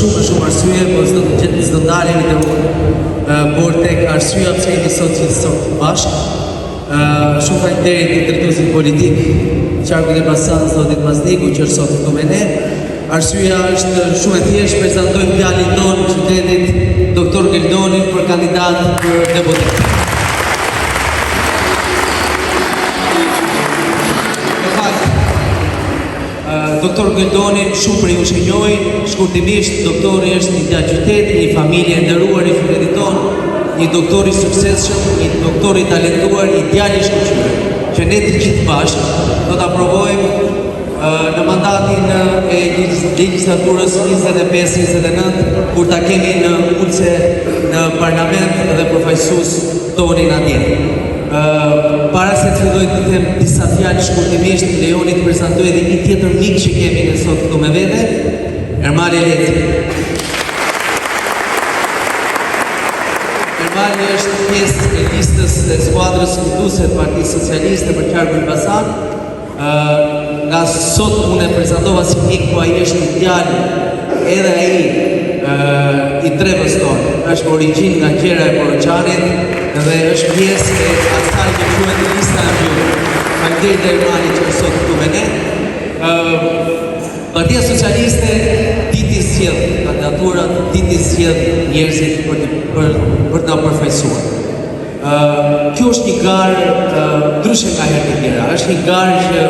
Shumë arsye, po s'do ndalemi te unë, por tek arsyeja pse jemi sot bashkë. Shumë faleminderit të drejtuesit politik, Qarku Elbasan, zotit Mazniku, që është sot këtu me ne. Arsyeja është shumë e thjeshtë, prezantojmë fjalin tonë në qytetit Doktor Geldonin për kandidat për deputet. Doktor Geldonin, shumë për ju që njohin, shkurtimisht, doktori është një djalë qyteti, një familje e nderuar i qytetit tonë, një doktor i suksesshëm, një doktor i talentuar, një djalë i shkëlqyer, që ne të gjithë bashkë do ta provojmë në mandatin e legjislaturës 25-29, kur ta kemi në ulse në parlament dhe përfaqësues tonin atje. Para se të filloj të them disa fjalë shkurtimisht, lejoni të prezantoj edhe një tjetër mik që kemi ne sot këtu me vete, Ermali Leci. Ermali është pjesë e listës e skuadrës funduese të Partisë Socialiste për Qarkun Elbasan. Nga sot unë e prezantova si mik, po ai është një djalë, edhe ai i trevës tonë, është origjinë nga Gjera e Poroçanit dhe është pjesë e asaj që quhet lista e mbyllur. Faleminderit Ermali që është sot këtu me ne. Partia Socialiste diti sjell kandidaturat, diti sjell njerëzit për ta përfaqësuar. Kjo është një garë ndryshe nga herët e tjera. Është një garë që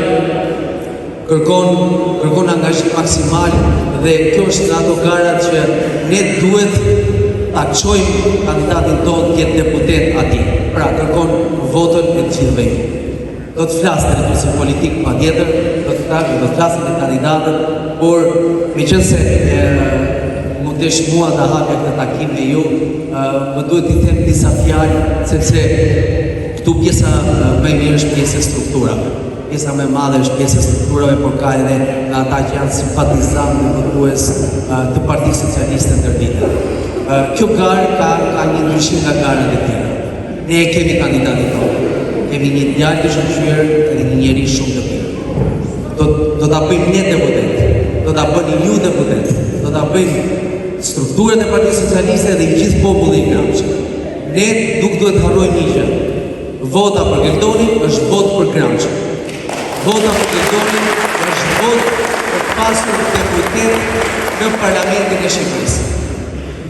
kërkon angazhim maksimal dhe kjo është nga ato garat që ne duhet ta çojmë kandidatin tonë të jetë deputet atje. Pra kërkon votën e të gjithëve. Do të flasë në si politik patjetër, do të flasë në kandidatët, por meqense më desh mua ta hapja këtë takim me ju, më duhet t'i them disa fjalë, sepse këtu pjesa më e mirë është pjesë e strukturave. Pjesa më e madhe është pjesë e strukturave, por ka edhe nga ata që janë simpatizantë dhe votues të Partisë Socialiste ndërvite. Kjo garë ka një ndryshim nga garët e tjera. Ne e kemi kandidatin tonë. Kemi një djalë të shkëlqyer dhe një njerëz shumë të mirë. Do ta bëjmë ne deputet. Do ta bëni ju deputet. Do ta bëjmë strukturat e Partisë Socialiste dhe i gjithë populli i Gramshit. Ne nuk duhet të harrojmë një gjë. Vota për Geldonin është votë për Gramshin. Vota për Geldonin është votë për pasur deputet në Parlamentin e Shqipërisë.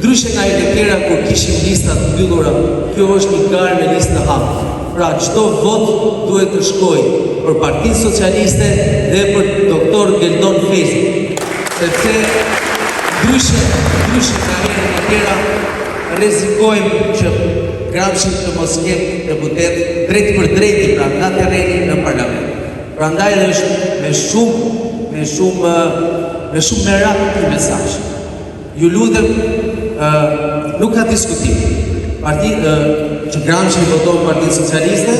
Ndryshe nga e tjera kur kishim listat mbyllura, kjo është një garë me listë të hapur. Pra çdo vot duhet të shkojë për Partinë Socialiste dhe për Doktor Geldon Fezi. Sepse ndryshe nga herët e tjera rrezikojmë që Gramshi të mos ketë deputet drejt për drejt, pra nga terreni në parlament. Prandaj është me shumë merak ky mesazh. Ju lutem, nuk ka diskutim. Që Gramshi voton Partinë Socialiste,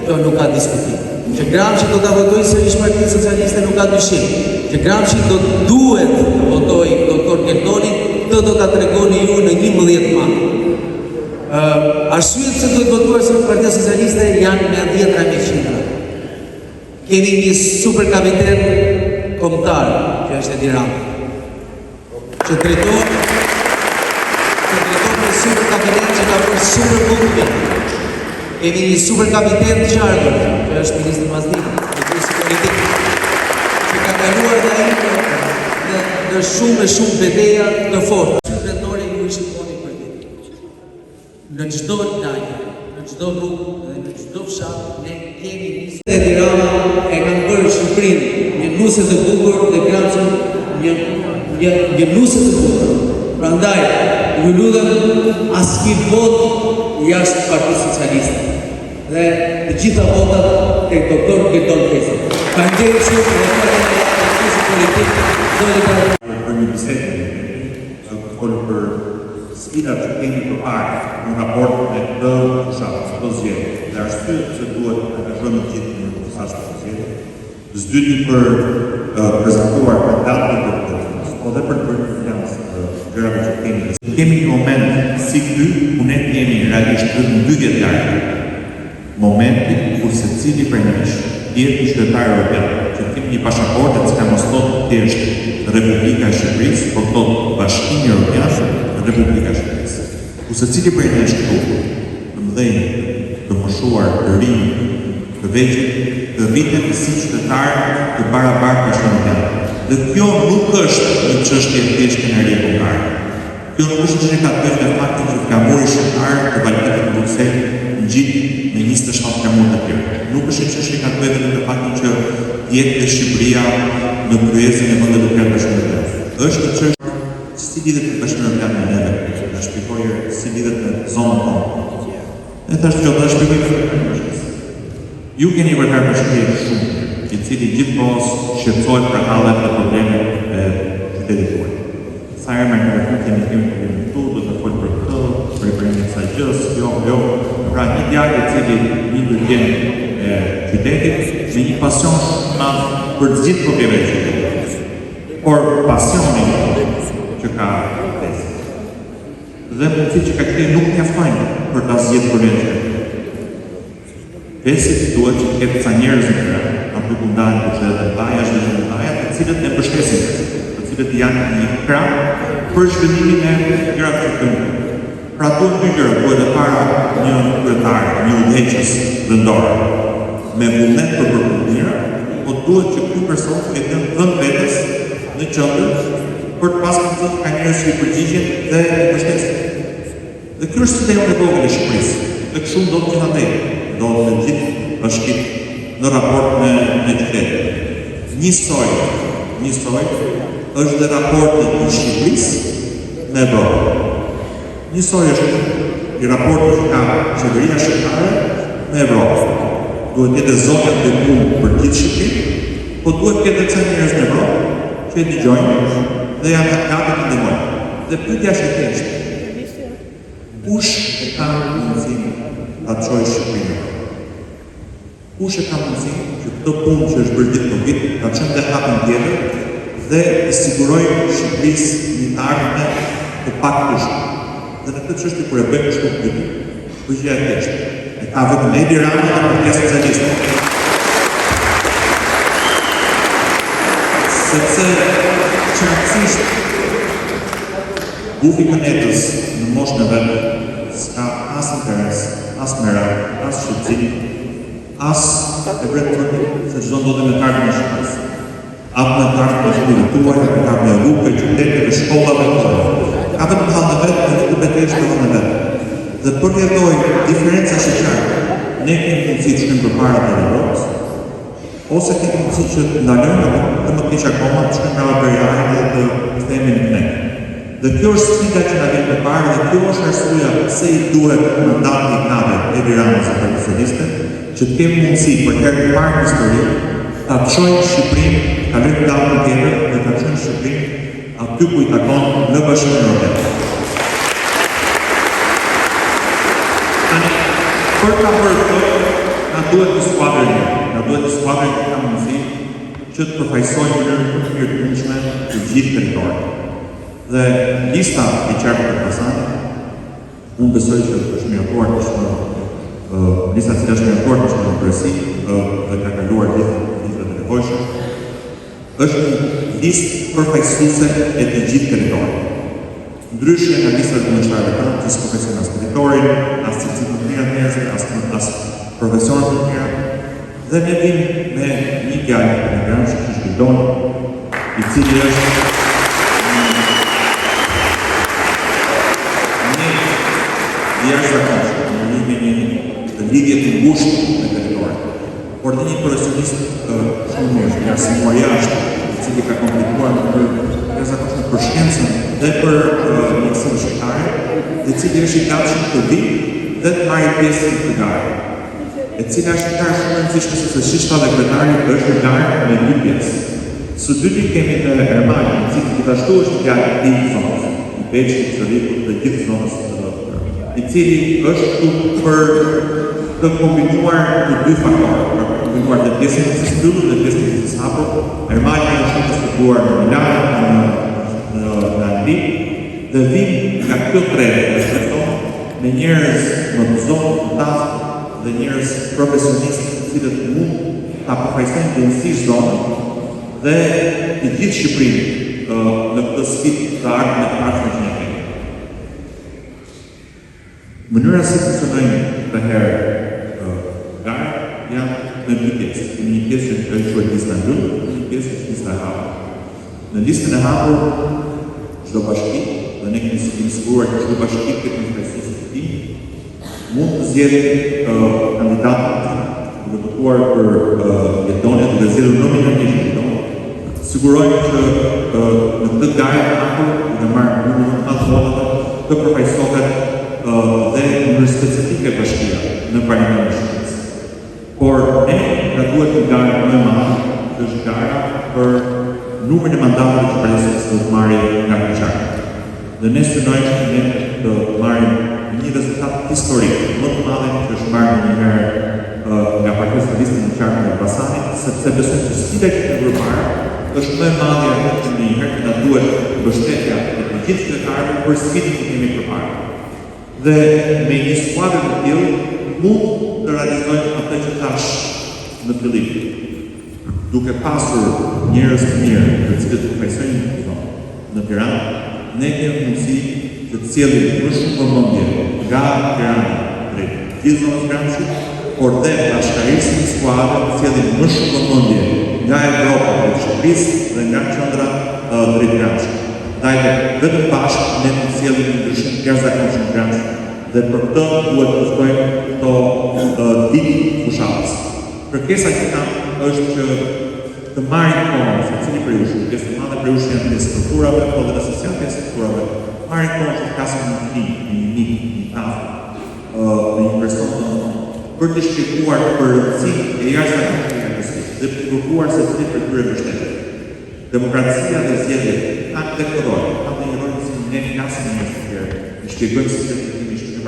kjo nuk ka diskutim. Që Gramshi do ta votojë sërish Partinë Socialiste, nuk ka dyshim. Që Gramshi duhet të votojë Doktor Geldonin, këtë do ta tregoni ju në 11 maj. Arsyet se duhet votuar së Partia Socialiste janë me 10.000. Kemi një super kapitan kombëtar, që është Edi Rama, që drejton me super kapitan që ka bërë super bukur. Kemi një super kapitan të Qarkut, që është ministri Mazniku, drejtuesi politik, që ka kaluar dhe ai në shumë betejë të forta. Qytetore ju i shqiptoni për këtë. Në çdo lagje, në çdo rrugë dhe në çdo fshat ne kemi nisë. Edi Rama e kanë bërë Shqipërinë një nuse të bukur dhe Gramshin një nuse të bukur. Prandaj, ju lutem asnjë vot jashtë Partisë Socialiste. Dhe të gjitha votat tek Doktor Geldon Fezi. Faleminderit shumë për Partisë Politike, për një bisedë të folur për sfidat që kemi përpara në raport me këtë fushatë zgjedhje. Dhe arsyet se duhet të angazhojmë të gjithë në mesazh të zgjedhjes. Zdyti për prezantuar kandidatët e deputetëve, po dhe për të bërë fjalë gjërave që kemi. Kemi një moment si ky, ku ne jemi realisht në 2 vjetë momenti kur secili prej nesh, jetë një qytetar evropian, që të kemi një pasaportë që mos thotë thjesht Republika e Shqipërisë, por thotë Bashkimi Evropian, Republika e Shqipërisë. Ku secili prej nesh këtu, të mëdhenj, të moshuar, të rinj, të vegjël, të rriten si qytetarë të barabartë bashkëkombëtar. Dhe kjo nuk është një çështje thjesht kënaqësie kombëtare. Kjo nuk është çështje ka të bëjë me faktin që flamuri shqiptar të Balkanit në Bruksel ngjit me 27 flamur të tjerë. Nuk është një çështje ka të bëjë me faktin që jetë Shqipëria në kryesën e vendeve të tjera bashkëkombëtare. Është një çështje si lidhet me bashkëkombëtarët me neve, ta shpjegoj si lidhet me zonën tonë. Ne tash do të shpjegoj. Ju keni vërtet përshkruar shumë, i cili gjithmonë shqetësohet për hallet dhe problemet e qytetit tuaj. Sa herë më kemi problemin këtu, do të fol për këtë, për riparimin e kësaj gjës, jo. Pra një djalë i cili një ndërgjem e qytetit me një pasion shumë të madh për të gjithë problemet e qytetit. Por pasioni që ka dhe mundësi që ka këtej nuk mjaftojnë për ta zgjedhur problemet. Besit duhet që ketë ca njerëz në krah, aty ku ndajnë buxhetet e bajash dhe zhvillime, të cilët e mbështesin, të cilët janë një krah për zhvillimin e gjërave të këmbë. Pra duhet dy gjëra, duhet e para një kryetar, një udhëheqës vendor me vullnet për përputhje, po duhet që ky person të ketë vend vetes në qendër për të pasur të ka njerëz që i përgjigjen dhe i mbështesin. Dhe kjo është sistemi i vogël i Shqipërisë. Dhe kështu do të gjithatë do të gjithë bashkit në raport me qytetin. Njësoj është dhe raporti i Shqipërisë me Evropën. Njësoj është i raporti që ka qeveria shqiptare me Evropën. Duhet jetë zonat dhe punë për gjithë Shqipërinë, po duhet ketë ca njerëz në Evropë që e dëgjojnë dhe janë gati të ndihmojnë. Dhe pyetja është e thjeshtë. Kush e ka mundësinë ta çojë Shqipërinë? Kush e ka mundësinë që këtë punë që është bërë gjithë vit ta çojë në hapën tjetër dhe i sigurojë Shqipërisë një ardhmë të paktushme. Dhe në këtë çështje kur e bëjmë kështu pyetje, pyetja e thjeshtë. E ka vetëm Edi Rama dhe Partia Socialiste. Sepse qartësisht Bufi Kënetës në moshën e vet s'ka as interes, as merak, as shqetësim, as e vërtetë se çdo ndodhi me targën e Shqipërisë. Apo me targën e Shqipërisë tuaj, me targën e rrugëve, qyteteve, shkollave tuaja. Ka vetëm hallë vetë dhe nuk betesh të hallë vetë. Dhe për të jetoj diferenca shqiptare, ne kemi mundësi të shkojmë përpara të Evropës, ose kemi mundësi që të ndalojmë të më keq akoma të shkojmë brava Beriarit dhe të kthehemi në ne. Dhe kjo është sfida që na vjen përpara dhe kjo është arsyeja pse i duhet mandati i madh Edi Ramës së Partisë Socialiste, që të kemi mundësi për herë të parë në histori ta çojmë Shqipërinë, ta lëmë datën tjetër dhe ta çojmë Shqipërinë aty ku i takon në Bashkimin Evropian. Tani, për ta bërë këtë, na duhet një skuadër mirë, na duhet një skuadër që ka mundësi që të përfaqësojë në mënyrë më të mirë të mundshme të gjithë territorin. Dhe lista e qartë për pasanit, unë besoj që është miratuar lista që është miratuar në përësi dhe ka kaluar listat e nevojshme, është një listë përfaqësuese e të gjithë territorit. Ndryshe nga listat e kundërshtarëve tanë, që s'përfaqësojnë as territorin, as cilësitë të mira të njerëzve, as profesionet të mira, dhe ne vim me një djalë në Gran Shqipëridon, i cili është jashtëzakonshëm, në lidhje të ngushtë me territorin. Por dhe një profesionist shumë mirë, një arsimuar jashtë, i cili ka komplikuar në jashtëzakonshme për shkencën dhe për mjekësinë shqiptare, i cili është i gatshëm të vi dhe të marrë pjesë në këtë garë. E cila është një garë shumë e rëndësishme sepse shishta dhe kretari është një garë me dy pjesë. Së dyti kemi të Ermani, i cili gjithashtu është një garë i zonës, i Beqit, Zërikut dhe gjithë zonës i cili është këtu për të kombinuar të dy faktorë, për të kombinuar dhe pjesën e të mbyllur dhe pjesën e të hapur. Ermani është shumë të studuar në Milano, në Angli, dhe vim nga kjo treve të shpërton me njerëz më të zonë, të taftë dhe njerëz profesionistë të cilët mund ta përfaqësojnë drejtësisht zonën dhe i gjithë Shqipërinë në këtë sfidë të ardhme të ardhshme që ne kemi. Mënyra si funksionojnë këtë herë gara janë në dy pjesë. Kemi një pjesë që është quajtur lista e mbyllur, një pjesë që është lista e hapur. Në listën e hapur çdo bashki, dhe ne kemi siguruar që çdo bashki këtë përfaqësues të tij mund të zgjedhë kandidatë të votuar për Maqedoninë dhe zgjedhur nominalisht Maqedoninë. Sigurojmë që në këtë garë të hapur dhe marrë numrin të votave të përfaqësohet dhe në specifike bashkia në Parlamentin e Shqipërisë. Por ne na duhet një garë më e madhe, që është gara për numrin e mandateve që palestinët do të marrin nga fuqia. Dhe ne synojmë që ne të marrim një rezultat historik, më të madh që është marrë ndonjëherë nga Partia Socialiste Demokratike e Elbasanit, sepse besojmë që sfida që kemi parë është më e madhe se ndonjëherë që na duhet mbështetja e të gjithë qytetarëve për sfidën që kemi përpara. Dhe me një skuadër të tillë mund të realizojmë atë që thash në fillim. Duke pasur njerëz të mirë të cilët përfaqësojnë në Tiranë, ne kemi mundësi të cilësim më shumë vëmendje nga Tirana drejt gjithë zonës Gramsci, por dhe bashkërisë një skuadër të cilësim më shumë vëmendje nga Evropa drejt Shqipërisë dhe nga qendra drejt Gramsci. Ndaj vetëm bashkë ne mund të cilësim një ndryshim të jashtëzakonshëm në Gramsci dhe për këtë duhet të ustojmë këto ditë fushatës. Kërkesa që kam është që të marrin kohën, se cili prej jush, pjesë të madhe prej jush janë të strukturave, po dhe asociacione të strukturave, marrin kohën që të kasim një një një një person për të shpjeguar për rëndësinë e jashtëzakonshme të kësaj dhe të kërkuar se cili prej tyre mbështetet. Demokracia dhe zgjedhjet kanë këtë rol, kanë një rol si ne flasim një herë, ne shpjegojmë se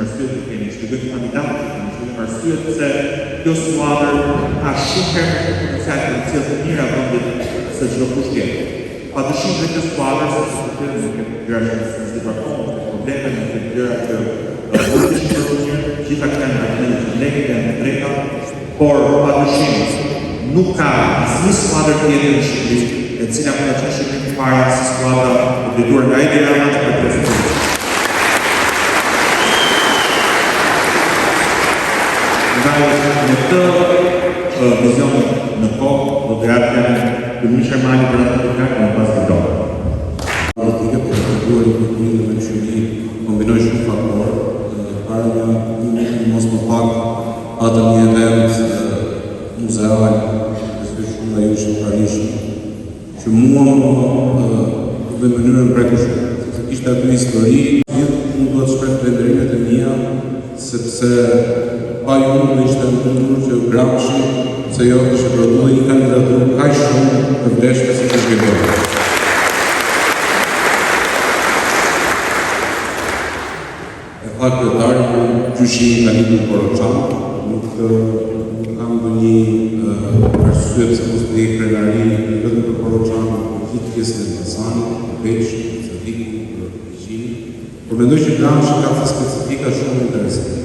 arsye të kemi, shpjegojmë kandidatët që kemi, shpjegojmë arsyet se kjo skuadër ka shumë herë më shumë potencial për të cilë të mira vendit se çdo kush tjetër. Padyshim dhe kjo skuadër, sepse në këtë gjëra që si praktikon probleme në këtë gjëra që mund të shkojnë gjitha këto janë të legë në drejta, por padyshim nuk ka asnjë skuadër tjetër në Shqipëri e cila mund të qenë para si skuadra e drejtuar nga Edi Rama të Partisë. Në këtë vizion në kohë, do të japim Ministri Mali për atë të kakë në pas të dorë. Politike për të duhet në kulturën dhe shëri kombinoj shumë faktorë, para një mos më pak atë një event muzeal, dhe shumë nga ju shumë pranishëm, që mua dhe mënyrën prekë shumë, sepse kishte atë histori, gjithë mund duhet shpret venderimet e mija, sepse pa ju në ishte në kulturë që Gramsci, se jo është prodhua një kandidaturë kaj shumë të vleshme si të shkëgojë. E faktë të tarë, gjyshin ka lidhur Poroçan, nuk kam do një arsye pëse mos të i krenari vetëm për Poroçan, për gjithë pjesën e Elbasanit, për Veçë, për Zadiku, për Gjini, por mendoj që Gramsci ka të specifika shumë interesante.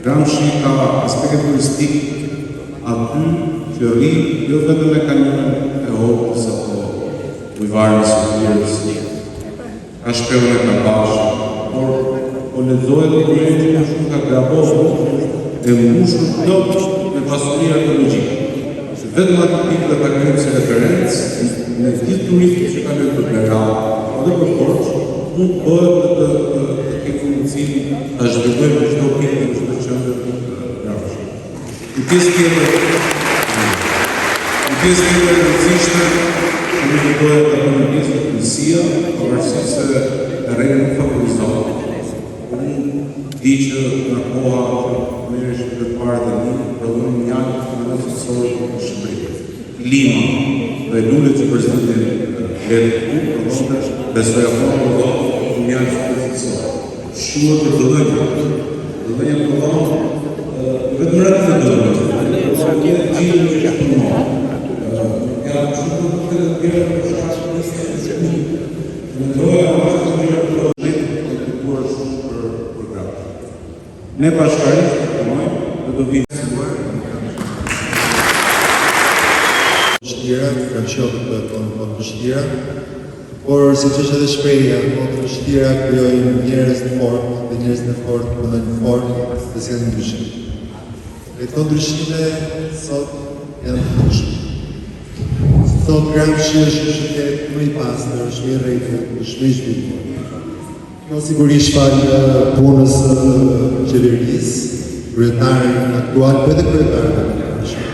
Gramsci ka aspekte turistik aty që rri jo vetëm me kanionën e Hopës apo ujvarën së Lirës, ka shpellën e Kabashit, por lexohet dokumenti që shumë ka grabohur e mbushur plot me pasuri arkeologjike. Që vetëm atë pikë dhe ta kemi si referencë në gjithë turistët që kanë për Berat, edhe për Korçë, mund bëhet të kemë mundësinë ta zhvillojmë në çdo pikë në çdo qendër Gramsci. Në pjesë tjetër e rëndësishme, që nuk dohet të bëjmë pjesë të policia, pavarësisht se terreni nuk favorizohet. Unë di që nga koha që merresh përpara të një, prodhon një janë financësor në Shqipëri. Lima dhe lulet që prezidentin Letë prodhonte, besoj apo prodhon një janë financësor. Shumë për dëdhënjë. Dëdhënjë prodhon vetëm rrëtë të dëdhënjë. Prodhon një gjithë që që përmohë. Ja, shumë të të tjera për shkashtë në Shqipëri. Mendoj është të një projekt të këtuar shumë për Gramsci. Ne bashkarisht të përmojmë dhe do vinë. vështira, por si që është edhe shprehja, kohët e vështira krijojnë njerëz të fortë dhe njerëz të fortë punojnë fort dhe sjellin ndryshim. Dhe këto ndryshime sot janë të ndryshme. Sot Gramsci është një qytet më i pastër, është më i rrethët, është më i zhvilluar. Kjo sigurisht shfaq punës së qeverisë, kryetarin aktual, po edhe kryetarëve të përshtatshëm.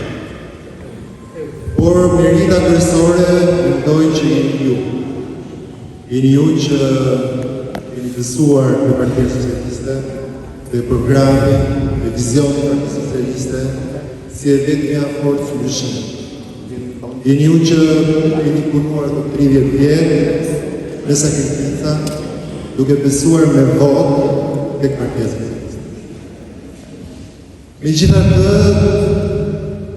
Por merita kryesore mendoj që jeni ju. Jeni ju që keni besuar në Partinë Socialiste, dhe programi, dhe vizioni të Partisë Socialiste, si e vetmja forcë ndryshime. Jeni ju që keni punuar të 30 vjetë me sakrifica, duke besuar me votë tek Partia Socialiste. Megjithatë,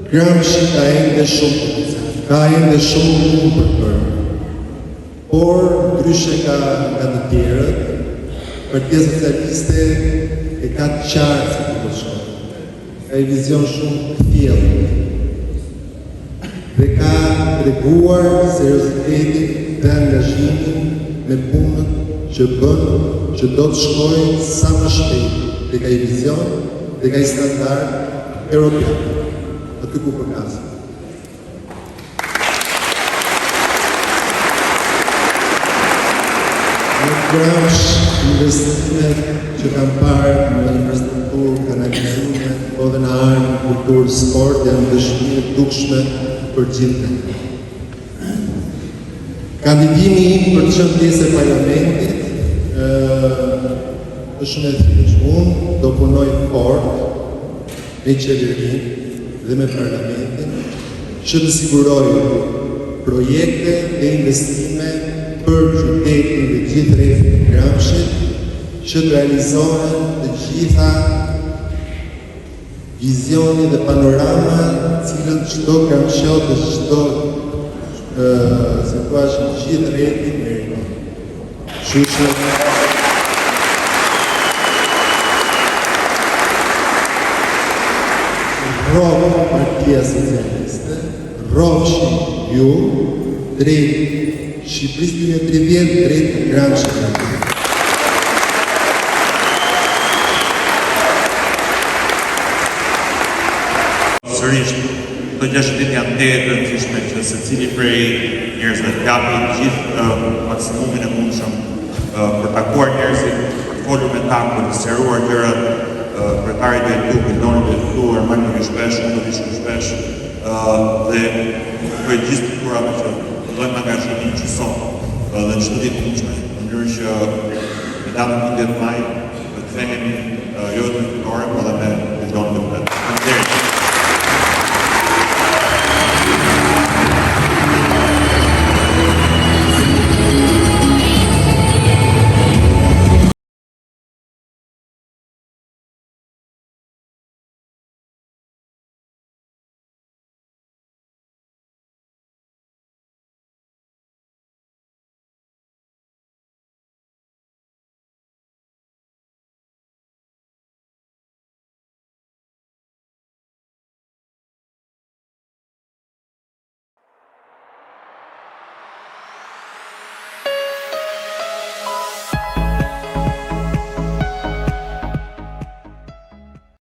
Gramsci ka ende shumë potencial, ka ende shumë punë për të bërë. Por, ndryshe nga të tjerët, Partia Socialiste e ka të qartë se ku do të shkojë. Ka një vizion shumë të thjellë dhe ka treguar seriozitetin dhe angazhimin me punën që bën që do të shkojë sa më shpejt dhe ka një vizion dhe ka një standard europian, aty ku përkasin. Në Gramsci, investimet që kam parë në infrastrukturë, kanalizime, po dhe në armë, kulturë, sport, janë dëshmi të dukshme për gjithë. Kandidimi im për të qenë pjesë e parlamentit është shumë e thjeshtë. Unë do punoj fort me qeverinë dhe me parlamentin që të siguroj projekte dhe investime për qytetin dhe gjithë rrethin e Gramscit që të realizohen të gjitha vizioni dhe panorama cilën çdo gramsciot dhe çdo se thua gjithë rreti meriton. Kështu që rrov Partia Socialiste, rrovshi ju drejt Shqipërisë 2030 drejt Gramsci. Sërish, të 6 ditë janë të rëndësishme që secili prej njerëzve të japi gjithë maksimumin e mundshëm për takuar njerëzit, për të folur me ta, për të sqaruar gjërat, kryetari do të Bildoni do të thuar më një shpesh, unë do të shkoj shpesh dhe për gjithë kulturave që vëllojmë angazhimin që sot dhe në çdo ditë të mundshme, në mënyrë që në datën 15 maj të kthehemi jo të fitore, por edhe me Bildoni të vetë.